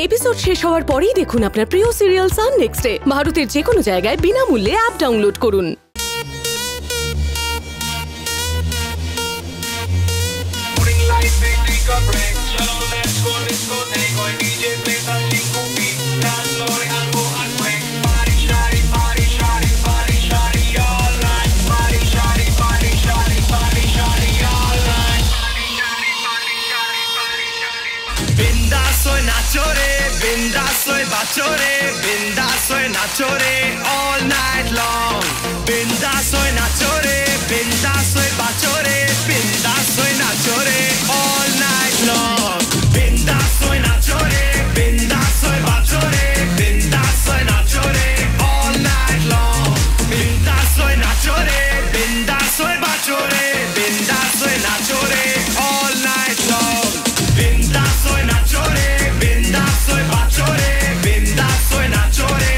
Episode শেষ হওয়ার পরেই দেখুন আপনার প্রিয় সিরিয়াল সান নেক্সটে ভারতের যে কোনো জায়গায় বিনামূল্যে অ্যাপ ডাউনলোড করুন। Soy Nachore, bindas soy bachore, bindas soy Nachore all night long. Bindas soy Nachore, bindas soy bachore, bindas soy Nachore all night long. Bindas soy Nachore, bindas soy bachore, bindas soy Nachore all night long. Bindas soy Nachore, bindas soy bachore, bindas soy Nachore all night long. Bindas soy Nachore. Soy bachore, bindas soy Nachore.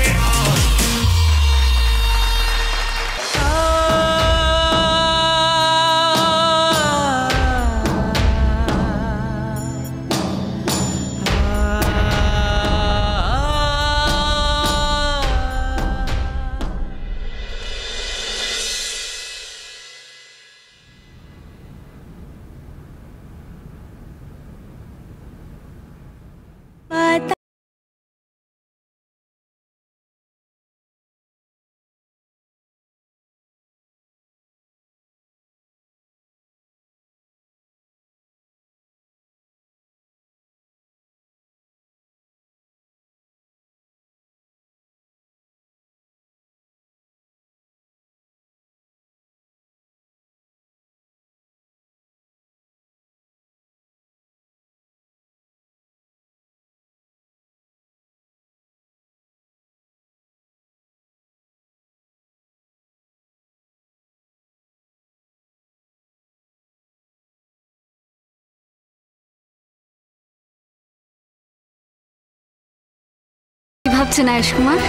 ভাবছেন আয়ুষ কুমার?